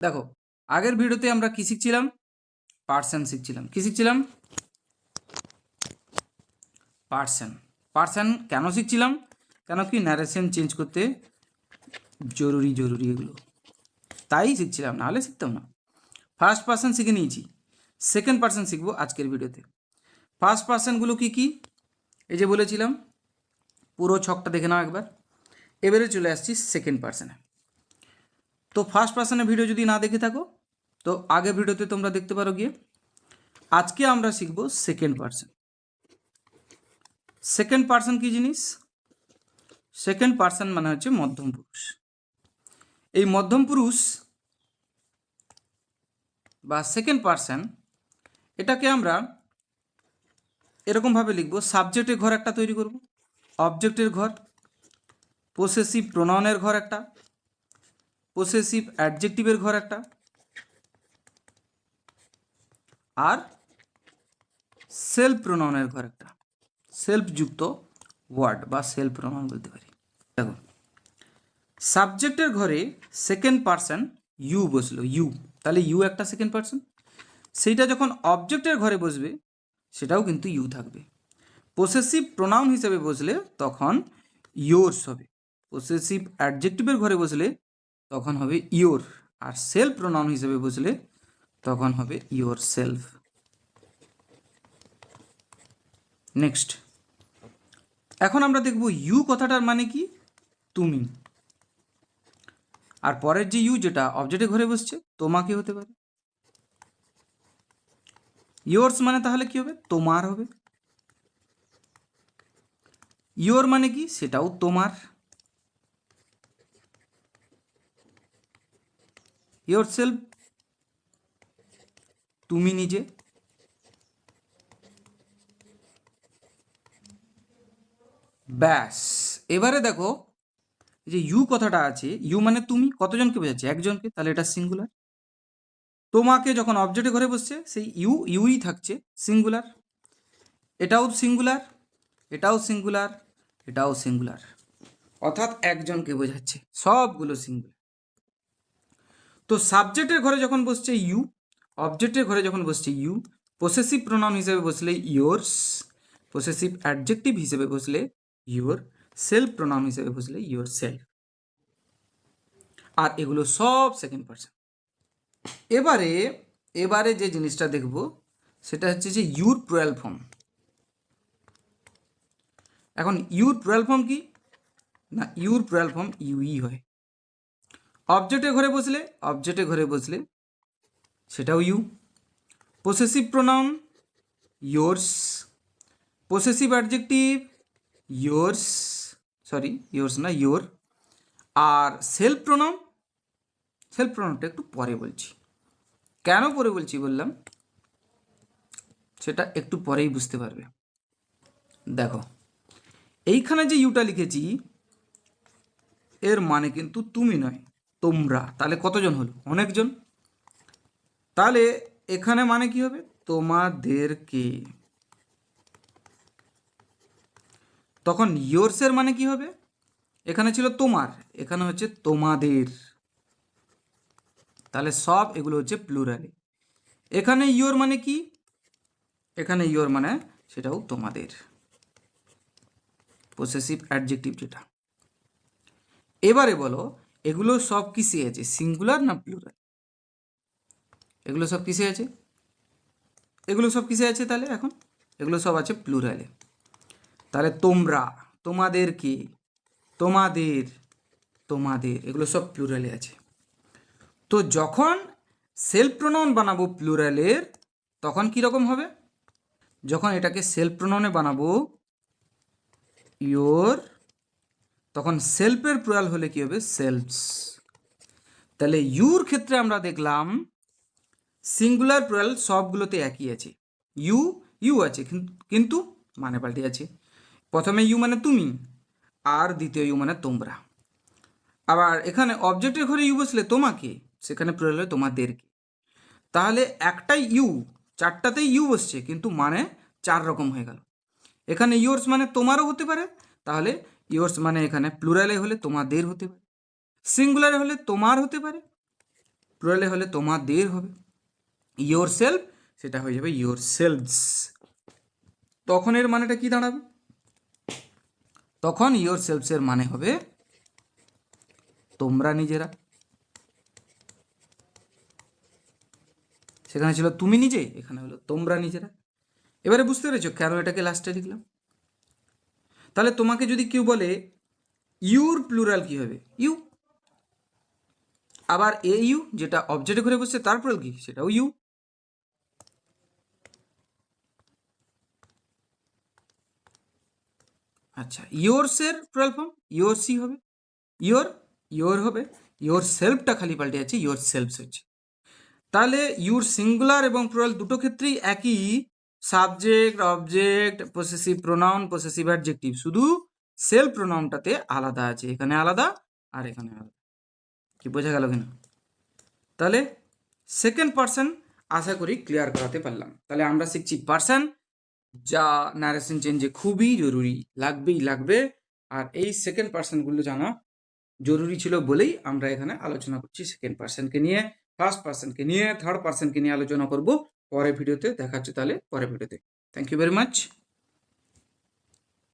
দেখো, আগের ভিডিওতে আমরা কি শিখছিলাম? পার্সন শিখছিলাম। কি শিখছিলাম? পার্সন। পার্সন কেন শিখছিলাম? কেন কি ন্যারেশন চেঞ্জ করতে জরুরি এগুলো, তাই শিখছিলাম, নাহলে শিখতাম না। ফার্স্ট পার্সন শিখে নিয়েছি, সেকেন্ড পার্সন শিখবো আজকের ভিডিওতে। ফার্স্ট পার্সনগুলো কি কি এই যে বলেছিলাম, পুরো ছকটা দেখে নাও একবার। এবারে চলে আসছি সেকেন্ড পার্সনে। তো ফার্স্ট পার্সনের ভিডিও যদি না দেখে থাকো তো আগের ভিডিওতে তোমরা দেখতে পারো গিয়ে। আজকে আমরা শিখব সেকেন্ড পার্সন। সেকেন্ড পার্সন কি জিনিস? সেকেন্ড পার্সন মানে হচ্ছে মধ্যম পুরুষ। এই মধ্যম পুরুষ বা সেকেন্ড পার্সন, এটাকে আমরা এরকমভাবে লিখব, সাবজেক্টের ঘর একটা তৈরি করব, অবজেক্টের ঘর, পসেসিভ প্রোনাউনের ঘর একটা, পসেসিভ অ্যাডজেক্টিভের ঘর একটা, আর সেলফ প্রোনাউনের ঘর একটা, সেলফ যুক্ত ওয়ার্ড বা সেলফ প্রোনাউন বলতে পারি। দেখো, সাবজেক্টের ঘরে সেকেন্ড পার্সন ইউ বসলো, ইউ, তাহলে ইউ একটা সেকেন্ড পার্সন। সেইটা যখন অবজেক্টের ঘরে বসবে সেটাও কিন্তু ইউ থাকবে। পসেসিভ প্রোনাউন হিসেবে বসলে তখন ইয়োরস হবে, পসেসিভ অ্যাডজেক্টিভের ঘরে বসলে তখন হবে ইয়োর, আর সেলফ প্রোনাউন হিসেবে বসলে তখন হবে ইয়োর সেলফ। নেক্সট, এখন আমরা দেখব ইউ কথাটার মানে কি? তুমি। আর পরের যে ইউ যেটা অবজেক্টের ঘরে বসছে, তোমাকে হতে পারে। ইয়োর্স মানে তাহলে কি হবে? তোমার হবে। ইয়োর মানে কি? সেটাও তোমার। ইয়োর সেলফ, তুমি নিজে। ব্যাস, এবারে দেখো যে ইউ কথাটা আছে, ইউ মানে তুমি, কতজনকে বোঝাচ্ছে? একজনকে, তাহলে এটা সিঙ্গুলার। তোমাকে যখন অবজেক্টে ঘরে বসছে সেই ইউই থাকছে সিঙ্গুলার। এটাও সিঙ্গুলার, এটাও সিঙ্গুলার, এটাও সিঙ্গুলার, অর্থাৎ একজনকে বোঝাচ্ছে, সবগুলো সিঙ্গুলার। তো সাবজেক্টের ঘরে যখন বসছে ইউ, অবজেক্টের ঘরে যখন বসছে ইউ, পসেসিভ প্রোনাউন হিসেবে বসলে ইয়োর্স, পসেসিভ অ্যাডজেক্টিভ হিসেবে বসলে ইয়োর, সেলফ প্রোনাউন হিসেবে বসলে ইয়োর সেলফ। আর এগুলো সব সেকেন্ড পার্সন। এবারে এবারে যে জিনিসটা দেখব সেটা হচ্ছে যে ইউর প্লুরাল ফর্ম। এখন ইউর প্লুরাল ফর্ম কি না? ইউর প্লুরাল ফর্ম ইউই হয়। অবজেক্টের ঘরে বসলে, অবজেক্টের ঘরে বসলে সেটাও you. Possessive pronoun yours, possessive adjective yours, sorry yours না, ইয়োর। আর সেলফ প্রোনাউন, সেলফ প্রোনাউনটা একটু পরে বলছি। কেন পরে বলছি বললাম, সেটা একটু পরেই বুঝতে পারবে। দেখো, এইখানে যে ইউটা লিখেছি এর মানে কিন্তু তুমি নয়, তোমরা। তাহলে কতজন হলো? অনেকজন। তাহলে এখানে মানে কি হবে? তোমাদেরকে। তখন ইয়োর্সের মানে কি হবে? এখানে ছিল তোমার, এখানে হচ্ছে তোমাদের। তাহলে সব এগুলো হচ্ছে প্লুরালে। এখানে ইয়োর মানে কি? এখানে ইয়োর মানে সেটাও তোমাদের, পসেসিভ অ্যাডজেক্টিভ যেটা। এবারে বলো, এগুলো সব কিসে আছে? সিঙ্গুলার না প্লুরাল? এগুলো সব কিসে আছে? এগুলো সব কিসে আছে তাহলে? এখন এগুলো সব আছে প্লুরালে। তাহলে তোমরা, তোমাদেরকে, তোমাদের, তোমাদের, এগুলো সব প্লুরালে আছে। তো যখন সেলফ প্রোনাউন বানাবো প্লুরালের, তখন কি রকম হবে? যখন এটাকে সেলফ প্রোনাউনে বানাবো ইয়োর, তখন সেলফের প্লুরাল হলে কি হবে? সেলফস। তাহলে ইউর ক্ষেত্রে আমরা দেখলাম সিঙ্গুলার প্লুরাল সবগুলোতে একই আছে। ইউ ইউ আছে, কিন্তু মানে পাল্টে আছে। প্রথমে ইউ মানে তুমি, আর দ্বিতীয় ইউ মানে তোমরা। আবার এখানে অবজেক্টের ঘরে ইউ বসলে তোমাকে, সেখানে প্লুরাল হলে তোমাদেরকে। তাহলে একটাই ইউ, চারটাতেই ইউ বসছে, কিন্তু মানে চার রকম হয়ে গেল। এখানে ইয়োর্স মানে তোমারও হতে পারে, তাহলে ইয়োর্স মানে এখানে প্লুরালে হলে তোমাদের হতে পারে, সিঙ্গুলারে হলে তোমার হতে পারে, প্লুরালে হলে তোমাদের হবে। ইয়োর সেলফ সেটা হয়ে যাবে ইয়োর সেলভস। তখন এর মানেটা কি দাঁড়াবে? তখন ইয়োর সেলফসের মানে হবে তোমরা নিজেরা। সেখানে ছিল তুমি নিজে, এখানে হলো তোমরা নিজেরা। এবারে বুঝতে পেরেছো কেন এটাকে লাস্টে লিখলাম? তাহলে তোমাকে যদি কেউ বলে ইউর প্লুরাল কি হবে? ইউ। আবার এ ইউ যেটা অবজেক্টে ঘুরে বসছে তার প্লুরাল কি? সেটাও ইউ। আচ্ছা, ইয়োরসের প্লুরাল ফর্ম ইয়োর সি হবে, ইয়োর ইয়োর হবে, ইয়োর সেলফটা খালি পাল্টে যাচ্ছে, ইয়োর সেলফস হচ্ছে। তাহলে ইউর সিঙ্গুলার এবং প্লুরাল দুটো ক্ষেত্রেই একই subject, object, possessive pronoun, possessive adjective, শুধু সেলফ প্রোনাউনটাতে আলাদা আছে, এখানে আলাদা আর এখানে আলাদা। কি বোঝা গেল কিনা? তাহলে সেকেন্ড পার্সন আশা করি ক্লিয়ার করাতে পারলাম। তাহলে আমরা শিখছি পার্সন, যা ন্যারেশন চেঞ্জে খুবই জরুরি, লাগবেই লাগবে। আর এই সেকেন্ড পার্সনগুলো জানা জরুরি ছিল বলেই আমরা এখানে আলোচনা করছি সেকেন্ড পার্সনকে নিয়ে। ফার্স্ট পার্সনকে নিয়ে, থার্ড পার্সনকে নিয়ে আলোচনা করব পরের ভিডিওতে। দেখা হচ্ছে তাহলে পরের ভিডিওতে। Thank you very much.